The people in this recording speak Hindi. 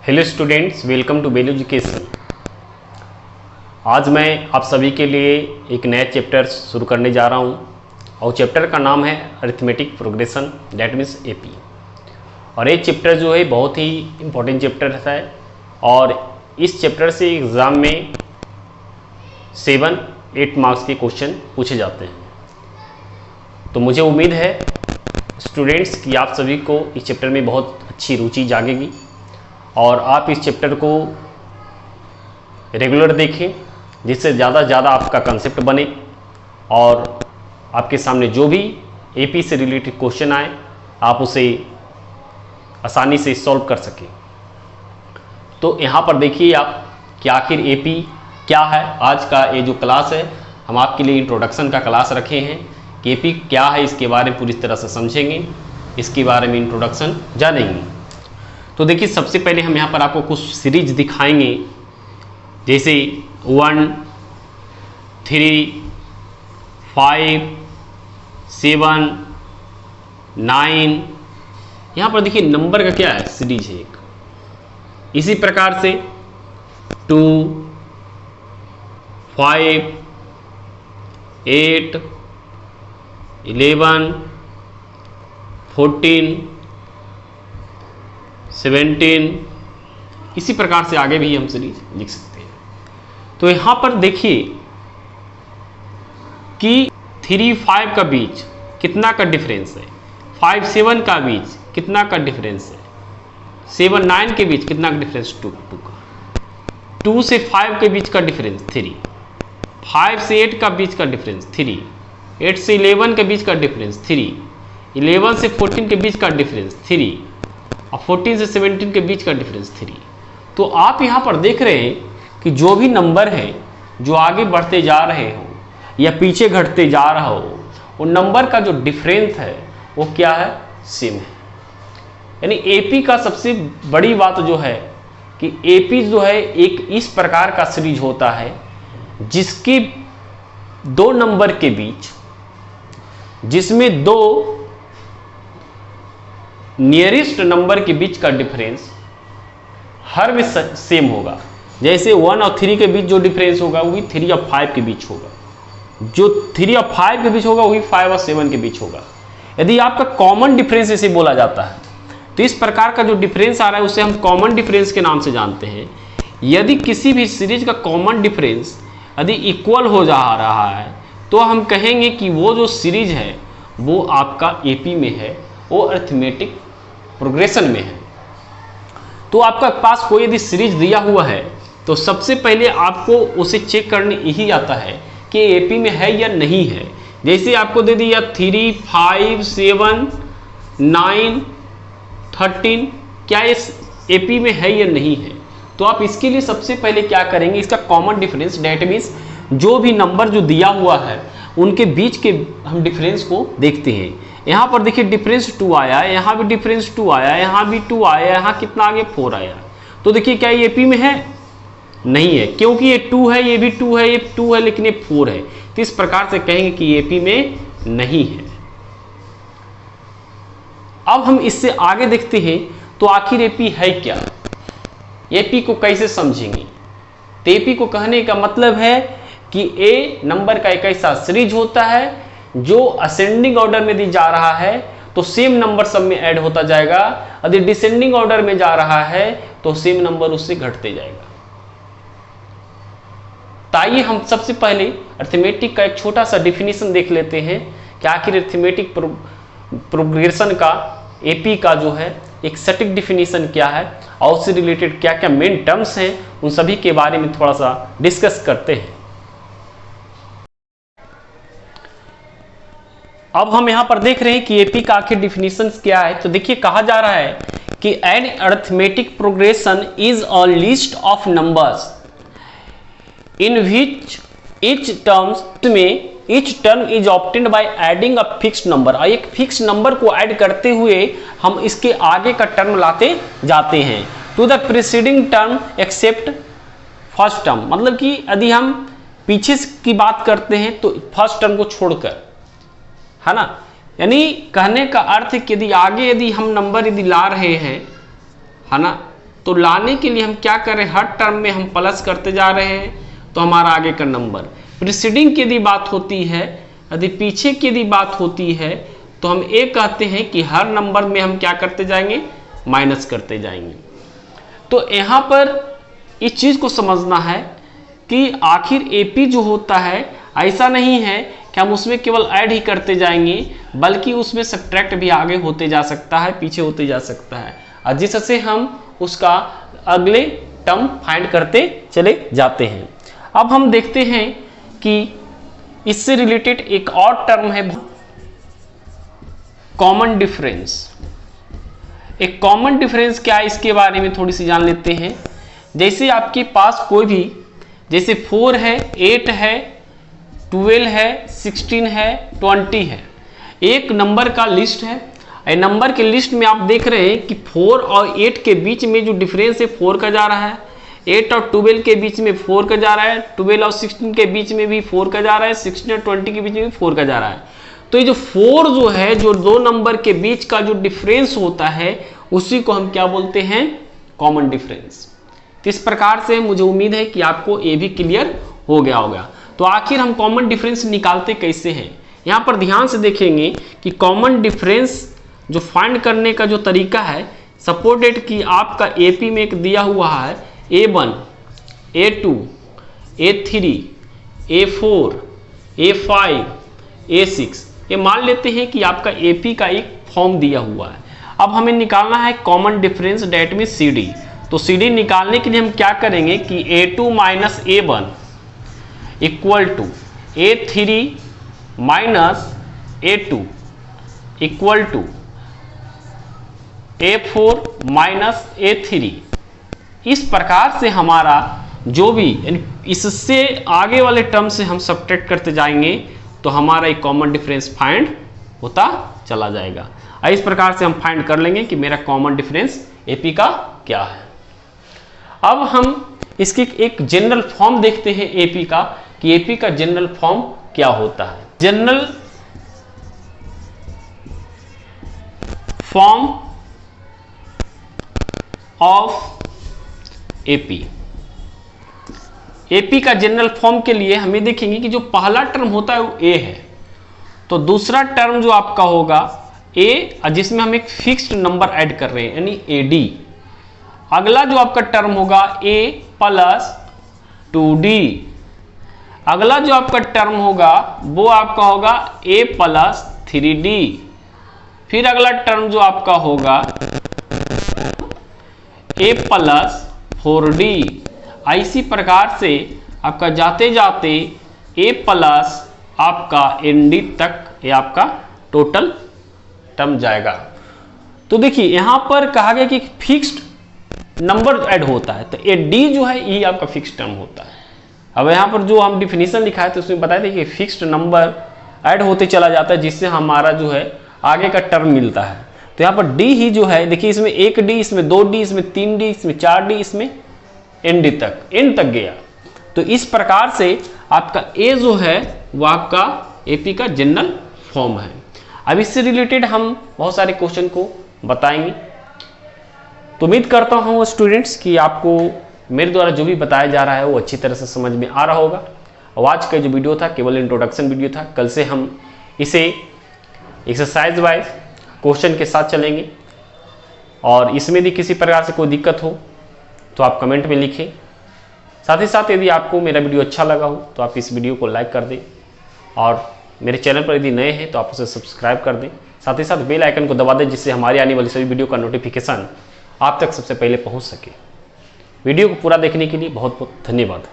Hello students, welcome to Bell education. आज मैं आप सभी के लिए एक नया चैप्टर शुरू करने जा रहा हूं और चैप्टर का नाम है arithmetic progression, that means AP. और ये चैप्टर जो है बहुत ही इम्पोर्टेंट चैप्टर है और इस चैप्टर से एग्ज़ाम में 7-8 मार्क्स के क्वेश्चन पूछे जाते हैं। तो मुझे उम्मीद है स्टूडेंट्स कि आप सभी को इस चैप्टर में बहुत अच्छी रुचि जागेगी और आप इस चैप्टर को रेगुलर देखें, जिससे ज़्यादा से ज़्यादा आपका कंसेप्ट बने और आपके सामने जो भी एपी से रिलेटेड क्वेश्चन आए आप उसे आसानी से सॉल्व कर सकें। तो यहाँ पर देखिए आप कि आखिर एपी क्या है। आज का ये जो क्लास है हम आपके लिए इंट्रोडक्शन का क्लास रखे हैं कि एपी क्या है, इसके बारे में पूरी तरह से समझेंगे, इसके बारे में इंट्रोडक्शन जानेंगे। तो देखिए सबसे पहले हम यहाँ पर आपको कुछ सीरीज दिखाएंगे, जैसे 1, 3, 5, 7, 9। यहाँ पर देखिए नंबर का क्या है, सीरीज है एक। इसी प्रकार से 2, 5, 8, 11, 14, 17, इसी प्रकार से आगे भी हम सीरीज लिख सकते हैं। तो यहां पर देखिए कि 3, 5 का बीच कितना का डिफरेंस है, 5, 7 का बीच कितना का डिफरेंस है, 7, 9 के बीच कितना का डिफरेंस 2 का, 2 से 5 के बीच का डिफरेंस 3, 5 से 8 का बीच का डिफरेंस 3, 8 से 11 के बीच का डिफरेंस 3, 11 से 14 के बीच का डिफरेंस 3 और 14 से 17 के बीच का डिफरेंस 3। तो आप यहाँ पर देख रहे हैं कि जो भी नंबर है जो आगे बढ़ते जा रहे हो या पीछे घटते जा रहा हो, वो नंबर का जो डिफरेंस है वो क्या है, सेम है। यानी एपी का सबसे बड़ी बात जो है कि एपी जो है एक इस प्रकार का सीरीज होता है जिसके दो नंबर के बीच, जिसमें दो नियरेस्ट नंबर के बीच का डिफरेंस हर में सेम होगा। जैसे 1 और 3 के बीच जो डिफरेंस होगा वही 3 और 5 के बीच होगा, जो 3 और 5 के बीच होगा वही 5 और 7 के बीच होगा। यदि आपका कॉमन डिफरेंस इसे बोला जाता है, तो इस प्रकार का जो डिफरेंस आ रहा है उसे हम कॉमन डिफरेंस के नाम से जानते हैं। यदि किसी भी सीरीज का कॉमन डिफरेंस यदि इक्वल हो जा रहा है तो हम कहेंगे कि वो जो सीरीज है वो आपका एपी में है, वो अरिथमेटिक प्रोग्रेशन में है। तो आपका पास कोई यदि सीरीज दिया हुआ है तो सबसे पहले आपको उसे चेक करने यही आता है कि एपी में है या नहीं है। जैसे आपको दे दिया 3, 5, 7, 9, 13, क्या इस एपी में है या नहीं है। तो आप इसके लिए सबसे पहले क्या करेंगे, इसका कॉमन डिफरेंस, डेट मीन्स जो भी नंबर जो दिया हुआ है उनके बीच के हम डिफरेंस को देखते हैं। यहाँ पर देखिए डिफरेंस 2 आया है, यहाँ भी डिफरेंस 2 आया, यहाँ भी 2 आया, यहाँ कितना आगे 4 आया। तो देखिए क्या ये एपी में है, नहीं है, क्योंकि ये 2 है, ये भी 2 है, ये 2 है, लेकिन ये 4 है। तो इस प्रकार से कहेंगे कि ये एपी में नहीं है। अब हम इससे आगे देखते हैं तो आखिर एपी है क्या, एपी को कैसे समझेंगे। तो एपी को कहने का मतलब है कि ए नंबर का एक ऐसा सीरीज होता है जो असेंडिंग ऑर्डर में दी जा रहा है तो सेम नंबर सब में ऐड होता जाएगा, यदि डिसेंडिंग ऑर्डर में जा रहा है तो सेम नंबर उससे घटते जाएगा। ताइए हम सबसे पहले अरिथमेटिक का एक छोटा सा डिफिनीशन देख लेते हैं कि आखिर अरिथमेटिक प्रोग्रेशन का, एपी का जो है एक सटीक डिफिनीशन क्या है और उससे रिलेटेड क्या क्या मेन टर्म्स हैं, उन सभी के बारे में थोड़ा सा डिस्कस करते हैं। अब हम यहां पर देख रहे हैं कि एपी का आखिर डिफिनीशन क्या है। तो देखिए कहा जा रहा है कि an arithmetic progression is a list of numbers in which each terms में each term is obtained by adding a fixed number. एक फिक्स नंबर को ऐड करते हुए हम इसके आगे का टर्म लाते जाते हैं to the preceding term except first term. मतलब कि यदि हम पीछे की बात करते हैं तो फर्स्ट टर्म को छोड़कर, है ना। यानी कहने का अर्थ है कि यदि आगे यदि हम नंबर यदि ला रहे हैं, है ना, तो लाने के लिए हम क्या करें, हर टर्म में हम प्लस करते जा रहे हैं तो हमारा आगे का नंबर। प्रीसीडिंग की यदि बात होती है, यदि पीछे की यदि बात होती है, तो हम ये कहते हैं कि हर नंबर में हम क्या करते जाएंगे, माइनस करते जाएंगे। तो यहाँ पर इस चीज़ को समझना है कि आखिर एपी जो होता है ऐसा नहीं है कि हम उसमें केवल ऐड ही करते जाएंगे, बल्कि उसमें सब्ट्रैक्ट भी आगे होते जा सकता है, पीछे होते जा सकता है, और जिससे हम उसका अगले टर्म फाइंड करते चले जाते हैं। अब हम देखते हैं कि इससे रिलेटेड एक और टर्म है कॉमन डिफरेंस। एक कॉमन डिफरेंस क्या है, इसके बारे में थोड़ी सी जान लेते हैं। जैसे आपके पास कोई भी, जैसे 4 है, 8 है, 12 है, 16 है, 20 है, एक नंबर का लिस्ट है। नंबर के लिस्ट में आप देख रहे हैं कि 4 और 8 के बीच में जो डिफरेंस है 4 का जा रहा है, 8 और 12 के बीच में 4 का जा रहा है, 12 और 16 के बीच में भी 4 का जा रहा है, 16 और 20 के बीच में भी 4 का जा रहा है। तो ये जो 4 जो है, जो दो नंबर के बीच का जो डिफरेंस होता है, उसी को हम क्या बोलते हैं, कॉमन डिफरेंस। तो इस प्रकार से मुझे उम्मीद है कि आपको ये भी क्लियर हो गया होगा। तो आखिर हम कॉमन डिफरेंस निकालते कैसे हैं, यहाँ पर ध्यान से देखेंगे कि कॉमन डिफरेंस जो फाइंड करने का जो तरीका है, सपोर्टेड कि आपका एपी में एक दिया हुआ है A1, A2, A3, A4, A5, A6, ये मान लेते हैं कि आपका एपी का एक फॉर्म दिया हुआ है। अब हमें निकालना है कॉमन डिफरेंस, डेट में CD। तो CD निकालने के लिए हम क्या करेंगे कि A2 minus A1 equal to A3 minus A2 equal to A4 minus A3। इस प्रकार से हमारा जो भी, इससे आगे वाले टर्म से हम सब्ट्रैक्ट करते जाएंगे तो हमारा एक कॉमन डिफरेंस फाइंड होता चला जाएगा। इस प्रकार से हम फाइंड कर लेंगे कि मेरा कॉमन डिफरेंस एपी का क्या है। अब हम इसकी एक जनरल फॉर्म देखते हैं एपी का, कि एपी का जनरल फॉर्म क्या होता है। General form of AP. AP का जनरल फॉर्म के लिए हमें देखेंगे कि जो पहला टर्म होता है वो ए है, तो दूसरा टर्म जो आपका होगा ए, जिसमें हम एक फिक्स्ड नंबर ऐड कर रहे हैं यानी एडी। अगला जो आपका टर्म होगा ए प्लस 2d। अगला जो आपका टर्म होगा वो आपका होगा a प्लस 3d। फिर अगला टर्म जो आपका होगा a प्लस 4d। इसी प्रकार से आपका जाते जाते a प्लस आपका nd तक ये आपका टोटल टर्म जाएगा। तो देखिए यहां पर कहा गया कि फिक्स्ड नंबर ऐड होता है, तो ये d जो है ये आपका फिक्स्ड टर्म होता है। अब यहाँ पर जो हम डिफिनीशन लिखा है तो उसमें बताया था कि फिक्स्ड नंबर ऐड होते चला जाता है, जिससे हमारा जो है आगे का टर्म मिलता है। तो यहाँ पर डी ही जो है, देखिए इसमें 1d, इसमें 2d, इसमें 3d, इसमें 4d, इसमें एंड तक, एंड तक गया। तो इस प्रकार से आपका ए जो है वो आपका एपी का जनरल फॉर्म है। अब इससे रिलेटेड हम बहुत सारे क्वेश्चन को बताएंगे। तो उम्मीद करता हूँ स्टूडेंट्स कि आपको मेरे द्वारा जो भी बताया जा रहा है वो अच्छी तरह से समझ में आ रहा होगा। और आज का जो वीडियो था केवल इंट्रोडक्शन वीडियो था। कल से हम इसे एक्सरसाइज वाइज क्वेश्चन के साथ चलेंगे, और इसमें यदि किसी प्रकार से कोई दिक्कत हो तो आप कमेंट में लिखें। साथ ही साथ यदि आपको मेरा वीडियो अच्छा लगा हो तो आप इस वीडियो को लाइक कर दें, और मेरे चैनल पर यदि नए हैं तो आप उसे सब्सक्राइब कर दें। साथ ही साथ बेल आइकन को दबा दें, जिससे हमारी आने वाली सभी वीडियो का नोटिफिकेशन आप तक सबसे पहले पहुंच सके। वीडियो को पूरा देखने के लिए बहुत बहुत धन्यवाद।